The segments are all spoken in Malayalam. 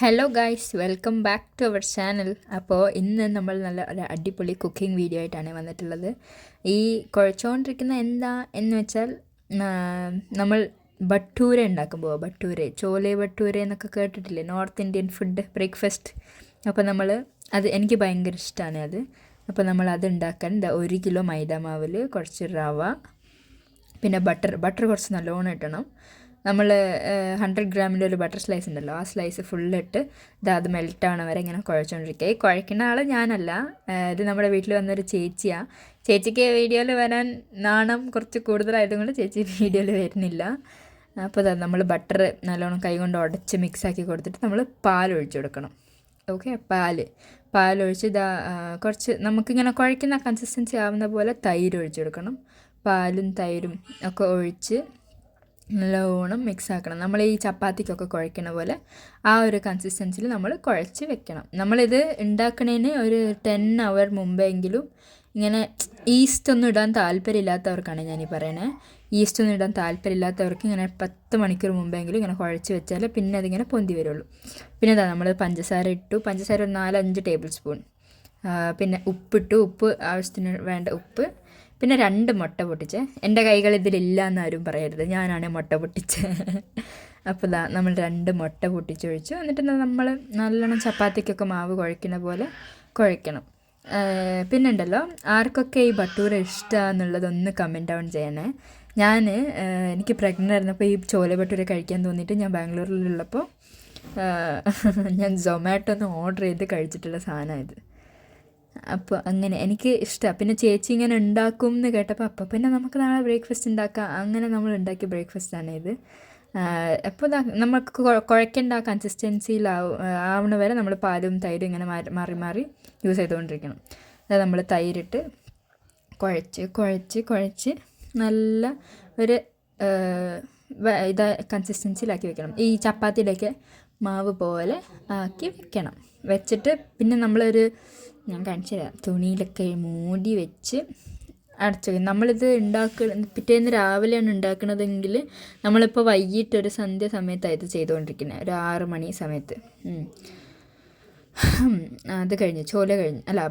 Hello guys, welcome back to our channel. അപ്പോൾ ഇന്ന് നമ്മൾ നല്ല ഒരു അടിപൊളി കുക്കിംഗ് വീഡിയോ ആയിട്ടാണ് വന്നിട്ടുള്ളത്. ഈ കുഴച്ചുകൊണ്ടിരിക്കുന്ന എന്താ എന്ന് വെച്ചാൽ നമ്മൾ ഭട്ടൂര ഉണ്ടാക്കുമ്പോൾ ചോലെ ഭട്ടൂര എന്നൊക്കെ കേട്ടിട്ടില്ലേ, നോർത്ത് ഇന്ത്യൻ ഫുഡ് ബ്രേക്ക്ഫാസ്റ്റ്. അപ്പോൾ നമ്മൾ അത് എനിക്ക് ഭയങ്കര ഇഷ്ടമാണ് അത്. അപ്പോൾ നമ്മൾ അത് ഉണ്ടാക്കാൻ 1 കിലോ മൈദ മാവിൽ കുറച്ച് റവ, പിന്നെ ബട്ടർ കുറച്ച് നല്ലോണം ഇട്ടണം. നമ്മൾ 100 ഗ്രാമിൻ്റെ ഒരു ബട്ടർ സ്ലൈസ് ഉണ്ടല്ലോ, ആ സ്ലൈസ് ഫുള്ളിട്ട് അത് മെൽറ്റാവണ വരെ ഇങ്ങനെ കുഴച്ചുകൊണ്ടിരിക്കുക. ഈ കുഴക്കുന്ന ആൾ ഞാനല്ല, ഇത് നമ്മുടെ വീട്ടിൽ വന്നൊരു ചേച്ചിയാണ്. ചേച്ചിക്ക് വീഡിയോയിൽ വരാൻ നാണം കുറച്ച് കൂടുതലായതുകൊണ്ട് ചേച്ചി വീഡിയോയിൽ വരുന്നില്ല. അപ്പോൾ നമ്മൾ ബട്ടർ നല്ലോണം കൈ കൊണ്ട് ഉടച്ച് മിക്സാക്കി കൊടുത്തിട്ട് നമ്മൾ പാലൊഴിച്ച് കൊടുക്കണം. ഓക്കെ, പാലൊഴിച്ച് കുറച്ച് നമുക്കിങ്ങനെ കുഴക്കുന്ന കൺസിസ്റ്റൻസി ആവുന്ന പോലെ തൈര് ഒഴിച്ച് കൊടുക്കണം. പാലും തൈരും ഒക്കെ ഒഴിച്ച് നല്ലോണം മിക്സ് ആക്കണം. നമ്മൾ ഈ ചപ്പാത്തിക്കൊക്കെ കുഴക്കണ പോലെ ആ ഒരു കൺസിസ്റ്റൻസിയിൽ നമ്മൾ കുഴച്ച് വെക്കണം. നമ്മളിത് ഉണ്ടാക്കണതിന് ഒരു 10 hour മുമ്പെങ്കിലും ഇങ്ങനെ ഈസ്റ്റ് ഒന്നും ഇടാൻ താല്പര്യമില്ലാത്തവർക്കാണ് ഞാനീ പറയണേ. ഈസ്റ്റ് ഒന്നും ഇടാൻ താല്പര്യമില്ലാത്തവർക്ക് ഇങ്ങനെ 10 മണിക്കൂർ മുമ്പെങ്കിലും ഇങ്ങനെ കുഴച്ച് വെച്ചാൽ പിന്നെ അതിങ്ങനെ പൊന്തി വരുള്ളൂ. പിന്നെ നമ്മൾ പഞ്ചസാര ഇട്ടു. പഞ്ചസാര ഒരു 4-5 ടേബിൾ സ്പൂൺ. പിന്നെ ഉപ്പ് ആവശ്യത്തിന് വേണ്ട ഉപ്പ്. പിന്നെ 2 മുട്ട പൊട്ടിച്ച്. എൻ്റെ കൈകൾ ഇതിലില്ല എന്നാരും പറയരുത്, ഞാനാണ് മുട്ട പൊട്ടിച്ചത്. അപ്പോൾ നമ്മൾ 2 മുട്ട പൊട്ടിച്ചൊഴിച്ചു. എന്നിട്ട് നമ്മൾ നല്ലോണം ചപ്പാത്തിക്കൊക്കെ മാവ് കുഴക്കുന്ന പോലെ കുഴക്കണം. പിന്നെ ഉണ്ടല്ലോ, ആർക്കൊക്കെ ഈ ഭട്ടൂര ഇഷ്ടമാണെന്നുള്ളതൊന്ന് കമൻറ്റ് ഡൗൺ ചെയ്യണേ. എനിക്ക് പ്രഗ്നൻ്റ് ആയിരുന്നപ്പോൾ ഈ ചോല ഭട്ടൂര കഴിക്കാൻ തോന്നിയിട്ട് ഞാൻ ബാംഗ്ലൂരിലുള്ളപ്പോൾ ഞാൻ സൊമാറ്റോന്ന് ഓർഡർ ചെയ്ത് കഴിച്ചിട്ടുള്ള സാധനമാണ്. അപ്പോൾ അങ്ങനെ എനിക്ക് ഇഷ്ടമാണ്. പിന്നെ ചേച്ചി ഇങ്ങനെ ഉണ്ടാക്കും എന്ന് കേട്ടപ്പോൾ അപ്പോൾ പിന്നെ നമുക്ക് നാളെ ബ്രേക്ക്ഫാസ്റ്റ് ഉണ്ടാക്കാം. അങ്ങനെ നമ്മൾ ഉണ്ടാക്കിയ ബ്രേക്ക്ഫാസ്റ്റാണ് ഇത്. അപ്പോൾ നമുക്ക് കുഴക്കേണ്ട ആവണ വരെ നമ്മൾ പാലും തൈരും ഇങ്ങനെ മാറി യൂസ് ചെയ്തുകൊണ്ടിരിക്കണം. അതായത് നമ്മൾ തൈരിട്ട് കുഴച്ച് നല്ല ഒരു കൺസിസ്റ്റൻസിയിലാക്കി വെക്കണം. ഈ ചപ്പാത്തിയിലേക്ക് മാവ് പോലെ ആക്കി വെച്ചിട്ട് പിന്നെ ഞാൻ കാണിച്ചു തരാം, തുണിയിലൊക്കെ മൂടി വെച്ച് അടച്ചു വയ്ക്കും. നമ്മളിത് പിറ്റേന്ന് രാവിലെയാണ് ഉണ്ടാക്കുന്നതെങ്കിൽ നമ്മളിപ്പോൾ വൈകിട്ട് ഒരു സന്ധ്യ സമയത്തായിട്ട് ചെയ്തുകൊണ്ടിരിക്കുന്നത്, ഒരു 6 മണി സമയത്ത്. അത് കഴിഞ്ഞ്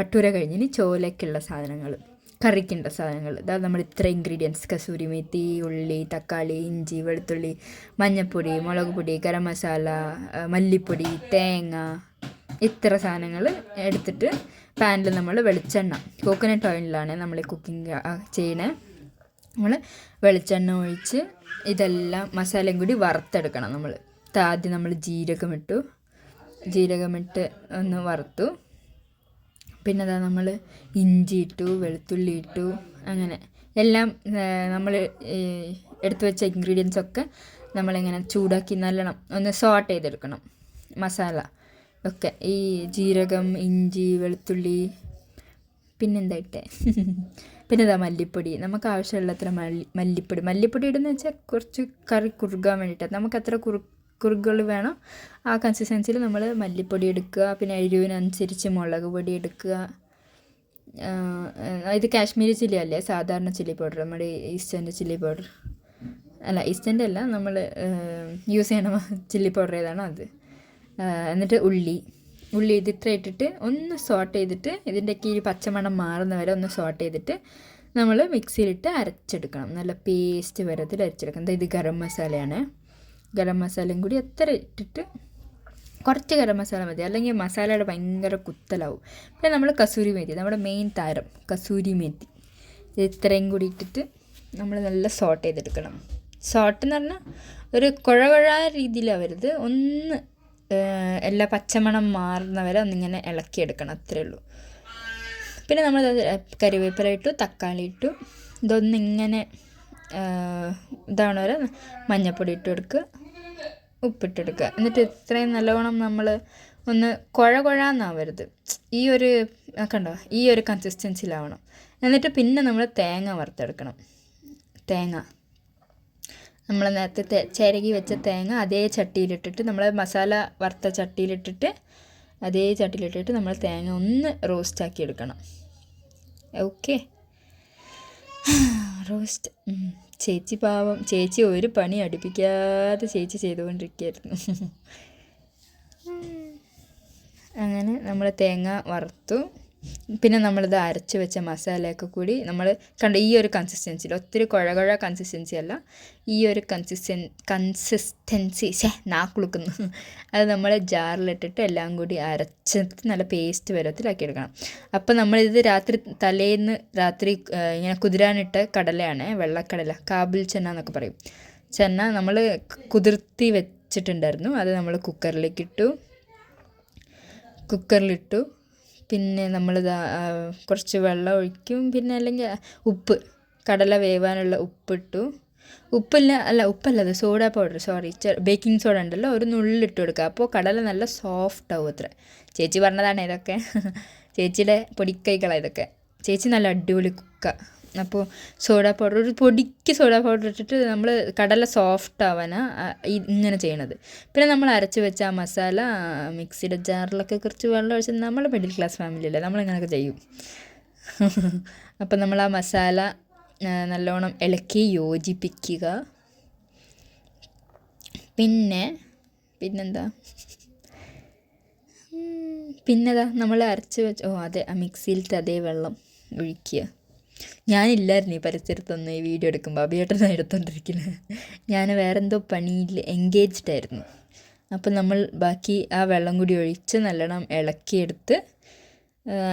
ഭട്ടൂര കഴിഞ്ഞ് ഇനി ചോലയ്ക്കുള്ള സാധനങ്ങൾ, കറിക്കുള്ള സാധനങ്ങൾ. അതായത് നമ്മൾ ഇത്ര ഇൻഗ്രീഡിയൻസ്: കസൂരി മേത്തി, ഉള്ളി, തക്കാളി, ഇഞ്ചി, വെളുത്തുള്ളി, മഞ്ഞൾപ്പൊടി, മുളക് പൊടി, ഗരം മസാല, മല്ലിപ്പൊടി, തേങ്ങ, ഇത്ര സാധനങ്ങൾ എടുത്തിട്ട് പാനിൽ നമ്മൾ വെളിച്ചെണ്ണ, കോക്കനട്ട് ഓയിലാണ് നമ്മൾ കുക്കിംഗ് ചെയ്യണേ. നമ്മൾ വെളിച്ചെണ്ണ ഒഴിച്ച് ഇതെല്ലാം മസാലയും കൂടി വറുത്തെടുക്കണം. ആദ്യം നമ്മൾ ജീരകമിട്ട് ഒന്ന് വറുത്തു. പിന്നെ നമ്മൾ ഇഞ്ചി ഇട്ടു, വെളുത്തുള്ളി ഇട്ടു. അങ്ങനെ എല്ലാം നമ്മൾ എടുത്തു വെച്ച ഇൻഗ്രീഡിയൻസൊക്കെ നമ്മളിങ്ങനെ ചൂടാക്കി നല്ലോണം ഒന്ന് സോട്ട് ചെയ്തെടുക്കണം. മസാല ഒക്കെ ഈ ജീരകം, ഇഞ്ചി, വെളുത്തുള്ളി, പിന്നെന്താ ഇട്ടേ പിന്നെ മല്ലിപ്പൊടി. നമുക്ക് ആവശ്യമുള്ളത്ര മല്ലിപ്പൊടി ഇടുന്ന വെച്ചാൽ കുറച്ച് കറി കുറുകാൻ വേണ്ടിയിട്ടാണ്. നമുക്ക് എത്ര കുറുകൾ വേണം ആ കൺസിസ്റ്റൻസിയിൽ നമ്മൾ മല്ലിപ്പൊടി എടുക്കുക. പിന്നെ എരിവിനനുസരിച്ച് മുളക് പൊടി എടുക്കുക. ഇത് കാശ്മീരി ചില്ലി അല്ലേ, സാധാരണ ചില്ലി പൗഡർ, നമ്മുടെ ഈസ്റ്റേൻ്റെ ചില്ലി പൗഡർ ഈസ്റ്റേൻ്റെ അല്ല, നമ്മൾ യൂസ് ചെയ്യണ ചില്ലി പൗഡർ ഏതാണോ അത്. എന്നിട്ട് ഉള്ളി ഇത് ഇത്ര ഇട്ടിട്ട് ഒന്ന് സോട്ട് ചെയ്തിട്ട് ഇതിൻ്റെയൊക്കെ ഈ പച്ചമണം മാറുന്ന വരെ ഒന്ന് സോട്ട് ചെയ്തിട്ട് നമ്മൾ മിക്സിയിലിട്ട് അരച്ചെടുക്കണം. നല്ല പേസ്റ്റ് വരത്തിൽ അരച്ചെടുക്കണം. ഇത് ഗരം മസാലയാണ്. ഗരം മസാലയും കൂടി എത്ര ഇട്ടിട്ട്, കുറച്ച് ഗരം മസാല മതി, അല്ലെങ്കിൽ മസാലയുടെ ഭയങ്കര കുത്തലാവും. പിന്നെ നമ്മൾ കസൂരി മേത്തി, നമ്മുടെ മെയിൻ താരം കസൂരി മേത്തി, ഇത്രയും കൂടി ഇട്ടിട്ട് നമ്മൾ നല്ല സോട്ട് ചെയ്തെടുക്കണം. സോട്ട് എന്ന് പറഞ്ഞാൽ ഒരു കുഴ രീതിയിലാവരുത്, ഒന്ന് എല്ലാ പച്ചമണം മാറുന്നവരെ ഒന്നിങ്ങനെ ഇളക്കിയെടുക്കണം, അത്രയേ ഉള്ളൂ. പിന്നെ നമ്മൾ കറിവേപ്പില ഇട്ടു, തക്കാളി ഇട്ടു. ഇതൊന്നിങ്ങനെ വരെ മഞ്ഞൾപ്പൊടി ഇട്ട് കൊടുക്കുക, ഉപ്പിട്ടെടുക്കുക. എന്നിട്ട് ഇത്രയും നല്ലവണ്ണം നമ്മൾ ഒന്ന് കുഴന്നാവരുത്, കണ്ടോ ഈ ഒരു കൺസിസ്റ്റൻസിയിലാവണം. എന്നിട്ട് പിന്നെ നമ്മൾ തേങ്ങ വറുത്തെടുക്കണം. നമ്മൾ നേരത്തെ ചിരകി വെച്ച തേങ്ങ അതേ ചട്ടിയിലിട്ടിട്ട്, നമ്മൾ മസാല വറുത്ത ചട്ടിയിലിട്ടിട്ട് അതേ ചട്ടിയിലിട്ടിട്ട് നമ്മൾ തേങ്ങ ഒന്ന് റോസ്റ്റാക്കി എടുക്കണം. Okay, roast. ചേച്ചി പാവം, ചേച്ചി ഒരു പണി അടുപ്പിക്കാതെ ചേച്ചി ചെയ്തുകൊണ്ടിരിക്കുകയായിരുന്നു. അങ്ങനെ നമ്മൾ തേങ്ങ വറുത്തു. പിന്നെ നമ്മളിത് അരച്ച് വെച്ച മസാലയൊക്കെ കൂടി നമ്മൾ കണ്ട ഈ ഒരു കൺസിസ്റ്റൻസിയിൽ, ഒത്തിരി കുഴ കൺസിസ്റ്റൻസി അല്ല, ഈ ഒരു കൺസിസ്റ്റൻസി നാക്കുളുക്കുന്നു, അത് നമ്മൾ ജാറിലിട്ടിട്ട് എല്ലാം കൂടി അരച്ചിട്ട് നല്ല പേസ്റ്റ് പരുവത്തിലാക്കി എടുക്കണം. അപ്പോൾ നമ്മളിത് തലേന്ന് രാത്രി ഇങ്ങനെ കുതിരാനിട്ട കടലയാണ്, വെള്ളക്കടല, കാബുൽ ചെന്ന എന്നൊക്കെ പറയും. ചെന്ന നമ്മൾ കുതിർത്തി വെച്ചിട്ടുണ്ടായിരുന്നു. അത് നമ്മൾ കുക്കറിലിട്ടു. പിന്നെ നമ്മളിത് കുറച്ച് വെള്ളം ഒഴിക്കും. പിന്നെ അല്ലെങ്കിൽ ഉപ്പ്, കടല വേവാനുള്ള ഉപ്പിട്ടു. ഉപ്പല്ല, അത് സോഡാ പൗഡർ, ബേക്കിംഗ് സോഡ ഉണ്ടല്ലോ, ഒരു നുള്ളിട്ട് കൊടുക്കുക. അപ്പോൾ കടല നല്ല സോഫ്റ്റ് ആവും അത്ര. ചേച്ചി പറഞ്ഞതാണ് ഇതൊക്കെ, ചേച്ചിയുടെ പൊടിക്കൈകളാണ് ഇതൊക്കെ. ചേച്ചി നല്ല അടിപൊളി കുക്കാണ്. അപ്പോൾ സോഡാ പൗഡർ, ഒരു പൊടിക്ക് സോഡാ പൗഡർ ഇട്ടിട്ട് നമ്മൾ കടല സോഫ്റ്റ് ആവാനാണ് ഇങ്ങനെ ചെയ്യണത്. പിന്നെ നമ്മൾ അരച്ച് വെച്ച ആ മസാല മിക്സിയുടെ ജാറിലൊക്കെ കുറച്ച് വെള്ളം ഒഴിച്ച്, നമ്മൾ മിഡിൽ ക്ലാസ് ഫാമിലി അല്ലേ, നമ്മളിങ്ങനെയൊക്കെ ചെയ്യും. അപ്പം നമ്മൾ ആ മസാല നല്ലോണം ഇളക്കി യോജിപ്പിക്കുക. പിന്നെന്താ നമ്മൾ അരച്ച് വെച്ച് ആ മിക്സിയിലത്തെ അതേ വെള്ളം ഒഴിക്കുക. ഞാനില്ലായിരുന്നു ഈ പരിസരത്തൊന്നും ഈ വീഡിയോ എടുക്കുമ്പോൾ, അഭിയേട്ടനാണ് എടുത്തോണ്ടിരിക്കുന്നത്. ഞാൻ വേറെ എന്തോ പണിയിൽ എൻഗേജ്ഡ് ആയിരുന്നു. അപ്പം നമ്മൾ ബാക്കി ആ വെള്ളം കൂടി ഒഴിച്ച് നല്ലോണം ഇളക്കിയെടുത്ത്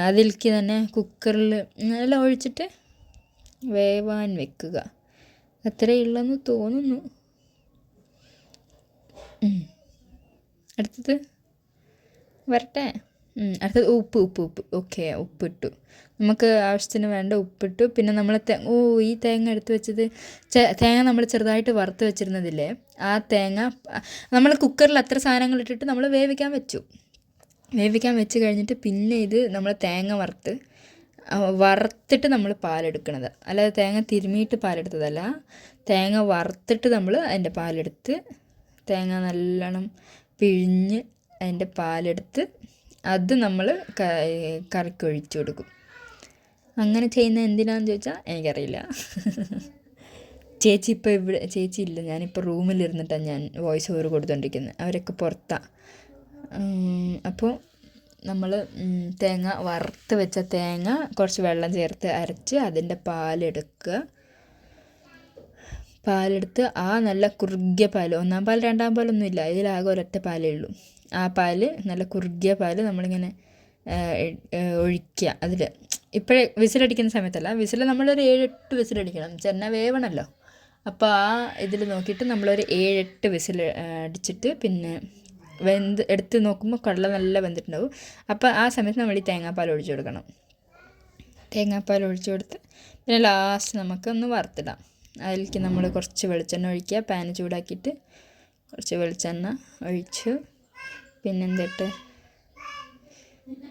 അതിലേക്ക് തന്നെ കുക്കറിൽ എല്ലാം ഒഴിച്ചിട്ട് വേവാൻ വെക്കുക. അത്രയേ ഉള്ളെന്ന് തോന്നുന്നു. അടുത്തത് വരട്ടെ. അടുത്തത് ഉപ്പ്. ഓക്കെ, ഉപ്പിട്ടു. നമുക്ക് ആവശ്യത്തിന് വേണ്ട ഉപ്പിട്ടു. പിന്നെ നമ്മൾ ഈ തേങ്ങ എടുത്ത് വെച്ചത്, തേങ്ങ നമ്മൾ ചെറുതായിട്ട് വറുത്ത് വെച്ചിരുന്നതില്ലേ, ആ തേങ്ങ നമ്മൾ കുക്കറിൽ അത്ര സാധനങ്ങൾ ഇട്ടിട്ട് നമ്മൾ വേവിക്കാൻ വെച്ച് കഴിഞ്ഞിട്ട് പിന്നെ ഇത് നമ്മൾ തേങ്ങ വറുത്തിട്ട് നമ്മൾ പാലെടുക്കണത്, അല്ലാതെ തേങ്ങ തിരുമിയിട്ട് പാലെടുത്തതല്ല. തേങ്ങ വറുത്തിട്ട് നമ്മൾ അതിൻ്റെ പാലെടുത്ത്, തേങ്ങ നല്ലോണം പിഴിഞ്ഞ് അതിൻ്റെ പാലെടുത്ത് അത് നമ്മൾ കറിക്ക് ഒഴിച്ചു കൊടുക്കും. അങ്ങനെ ചെയ്യുന്നത് എന്തിനാണെന്ന് ചോദിച്ചാൽ എനിക്കറിയില്ല. ചേച്ചി ഇല്ല, ഞാനിപ്പോൾ റൂമിലിരുന്നിട്ടാണ് ഞാൻ വോയിസ് ഓവർ കൊടുത്തുകൊണ്ടിരിക്കുന്നത്. അവരൊക്കെ പുറത്താണ്. അപ്പോൾ നമ്മൾ തേങ്ങ വറുത്ത് വെച്ച തേങ്ങ കുറച്ച് വെള്ളം ചേർത്ത് അരച്ച് അതിൻ്റെ പാലെടുത്ത് ആ നല്ല കുറുകിയ പാൽ, ഒന്നാം പാൽ രണ്ടാം പാലൊന്നുമില്ല, ഇതിലാകെ ഒരൊറ്റ പാലേ ഉള്ളൂ. ആ പാല്, നല്ല കുറുകിയ പാല് നമ്മളിങ്ങനെ ഒഴിക്കുക അതിൽ. ഇപ്പോഴേ വിസിലടിക്കുന്ന സമയത്തല്ല, നമ്മളൊരു 7-8 വിസിലടിക്കണം, ചെന്ന വേവണമല്ലോ. അപ്പോൾ ആ ഇതിൽ നോക്കിയിട്ട് നമ്മളൊരു 7-8 വിസിൽ അടിച്ചിട്ട് പിന്നെ എടുത്ത് നോക്കുമ്പോൾ കടല നല്ല വെന്തിട്ടുണ്ടാവും. അപ്പോൾ ആ സമയത്ത് നമ്മൾ ഈ തേങ്ങാപ്പാൽ ഒഴിച്ചു കൊടുക്കണം. തേങ്ങാപ്പാൽ ഒഴിച്ചു കൊടുത്ത് പിന്നെ ലാസ്റ്റ് നമുക്കൊന്ന് വറുത്തിടാം. അതിലേക്ക് നമ്മൾ കുറച്ച് വെളിച്ചെണ്ണ ഒഴിക്കുക. പാൻ ചൂടാക്കിയിട്ട് കുറച്ച് വെളിച്ചെണ്ണ ഒഴിച്ചു. പിന്നെന്തിട്ട്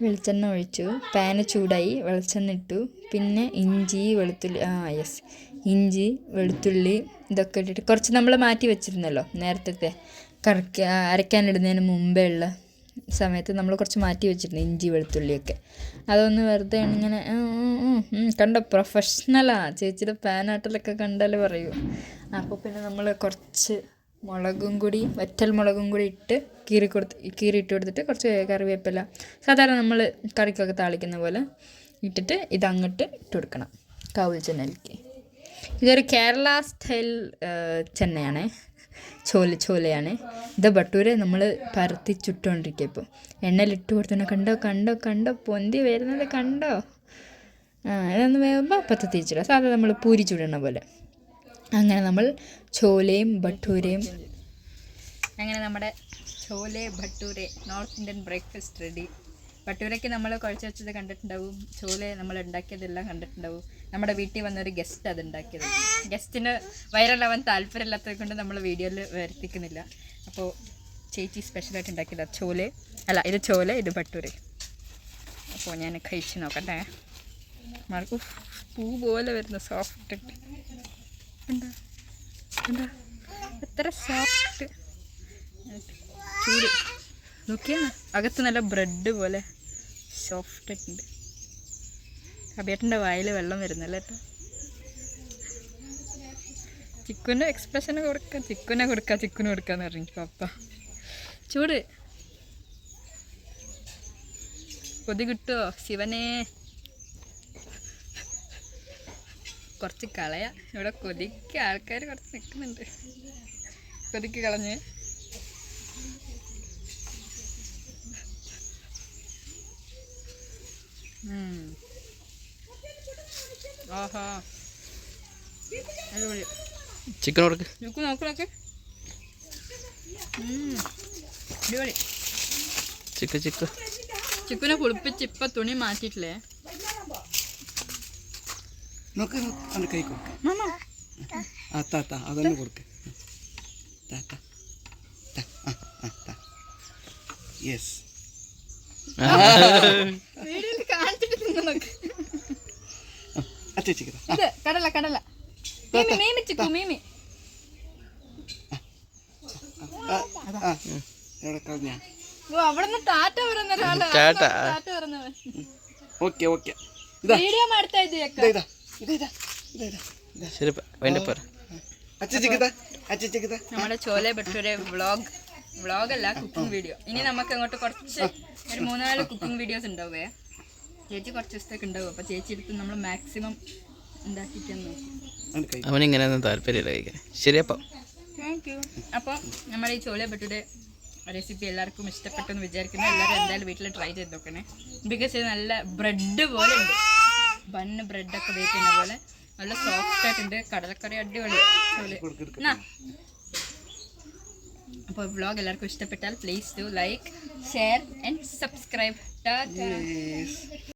വെളിച്ചെണ്ണ ഒഴിച്ചു, പാന് ചൂടായി, വെളിച്ചെണ്ണ ഇട്ടു. പിന്നെ ഇഞ്ചി വെളുത്തുള്ളി ഇതൊക്കെ ഇട്ടിട്ട് കുറച്ച് നമ്മൾ മാറ്റി വെച്ചിരുന്നല്ലോ നേരത്തെ അരയ്ക്കാനിടുന്നതിന് മുമ്പേ ഉള്ള സമയത്ത് നമ്മൾ കുറച്ച് മാറ്റി വെച്ചിരുന്നു ഇഞ്ചി വെളുത്തുള്ളിയൊക്കെ. അതൊന്ന് വെറുതെ ഇങ്ങനെ കണ്ടോ, പ്രൊഫഷണലാണ് ചേച്ചിയുടെ പാനാട്ടിലൊക്കെ കണ്ടാൽ പറയൂ. അപ്പോൾ പിന്നെ നമ്മൾ കുറച്ച് വറ്റൽ മുളകും കൂടി ഇട്ട് കീറിയിട്ട് കൊടുത്തിട്ട് കുറച്ച് കറിവേപ്പില, സാധാരണ നമ്മൾ കറിക്കൊക്കെ താളിക്കുന്ന പോലെ ഇട്ടിട്ട് ഇതങ്ങോട്ട് ഇട്ട് കൊടുക്കണം കാബൂൽ ചെന്നയിലേക്ക്. ഇതൊരു കേരള സ്റ്റൈൽ ചെന്നയാണ്, ചോലയാണ്. ഇത് ബട്ടൂര നമ്മൾ പരത്തി ചുട്ടുകൊണ്ടിരിക്കുക. ഇപ്പോൾ എണ്ണയിലിട്ട് കൊടുത്തന്നെ കണ്ടോ പൊന്തി വരുന്നത് കണ്ടോ. ഇതൊന്ന് വേകുമ്പോൾ പത്ത് തിരിച്ചിടുക, സാധാരണ നമ്മൾ പൂരി ചുടണ പോലെ. അങ്ങനെ നമ്മൾ ചോലയും ഭട്ടൂരയും, അങ്ങനെ നമ്മുടെ chole bhature north Indian breakfast ready. ഭട്ടൂരയ്ക്ക് നമ്മൾ കുഴച്ച് വെച്ചത് കണ്ടിട്ടുണ്ടാവും, ചോലെ നമ്മൾ ഉണ്ടാക്കിയതെല്ലാം കണ്ടിട്ടുണ്ടാവും. നമ്മുടെ വീട്ടിൽ വന്നൊരു ഗസ്റ്റ് അത് ഉണ്ടാക്കിയത്. ഗസ്റ്റിന് വൈറലാവാൻ താല്പര്യമില്ലാത്തത് കൊണ്ട് നമ്മൾ വീഡിയോയിൽ വരുത്തിക്കുന്നില്ല. അപ്പോൾ ചേച്ചി സ്പെഷ്യലായിട്ട് ഉണ്ടാക്കിയതാണ് ഇത് ചോല, ഇത് ഭട്ടൂര്. അപ്പോൾ ഞാൻ കഴിച്ച് നോക്കട്ടെ. പൂ പോലെ വരുന്ന സോഫ്റ്റ്, എന്താ എത്ര സോഫ്റ്റ്, ചൂട് നോക്കിയാ അകത്ത് നല്ല ബ്രെഡ് പോലെ സോഫ്റ്റ് ഉണ്ട്. അബിയേട്ടൻ്റെ വായിൽ വെള്ളം വരുന്നല്ലേ കേട്ടോ. ചിക്കുൻ്റെ എക്സ്പ്രഷന് ചിക്കുനെ കൊടുക്കാന്ന് പറഞ്ഞു പപ്പ. ചൂട് കൊതി കിട്ടുമോ ശിവനെ? കുറച്ച് കളയാ. ഇവിടെ കൊതിക്ക് ആൾക്കാർ കുറച്ച് നിൽക്കുന്നുണ്ട്. കൊതിക്ക് കളഞ്ഞ് ആഹാ അടിപൊളി. ചിക്കൻ കൊടുക്ക്. നോക്ക് നോക്ക് നോക്ക്. അടിപൊളി. ചിക്കനെ കുളിപ്പിച്ച് ഇപ്പം തുണി മാറ്റിയിട്ടില്ലേ? നോക്ക് അവൻ്റെ കൈ കൊടുക്ക്. അതന്നെ കൊടുക്ക്. യെസ്. വീഡിയോയിൽ കാണിച്ചിട്ട് തിന്നു നോക്ക്. ഇത് കടല കടല മീമി ചിക്കു മീമി. അവിടെ നിന്ന് ടാറ്റ പറയുന്ന ഒരാള്. ടാറ്റ പറയുന്നവൻ. വീഡിയോ അടുത്ത നമ്മുടെ ചോലെ ഭട്ടൂരെ വ്ളോഗല്ല, കുക്കിംഗ് വീഡിയോ. ഇനി നമുക്ക് അങ്ങോട്ട് കുറച്ച് ഒരു 3-4 കുക്കിംഗ് വീഡിയോസ് ഉണ്ടാവേ. ചേച്ചി കുറച്ച് ദിവസത്തേക്ക് ഉണ്ടാവും. അപ്പോൾ ചേച്ചി എടുത്ത് നമ്മൾ മാക്സിമം ഉണ്ടാക്കിയിട്ടാണ് നോക്കും. അവനിങ്ങനെ താല്പര്യമില്ല കഴിക്കാൻ. ശരിയപ്പം താങ്ക് യു. അപ്പോൾ നമ്മുടെ ഈ ചോലെ ഭട്ടൂരെ റെസിപ്പി എല്ലാവർക്കും ഇഷ്ടപ്പെട്ടെന്ന് വിചാരിക്കുന്നു. എല്ലാവരും എന്തായാലും വീട്ടിൽ ട്രൈ ചെയ്ത് നോക്കണേ. ബിക്കോസ് ഇത് നല്ല ബ്രെഡ് പോലെ ഉണ്ട്. ബണ്ണ് ബ്രെഡൊക്കെ ഉപയോഗിക്കുന്ന പോലെ നല്ല സോഫ്റ്റ് ആയിട്ടുണ്ട്. കടലക്കറി അടിപൊളി. അപ്പോൾ വ്ളോഗ് എല്ലാവർക്കും ഇഷ്ടപ്പെട്ടാൽ please do like, share and subscribe.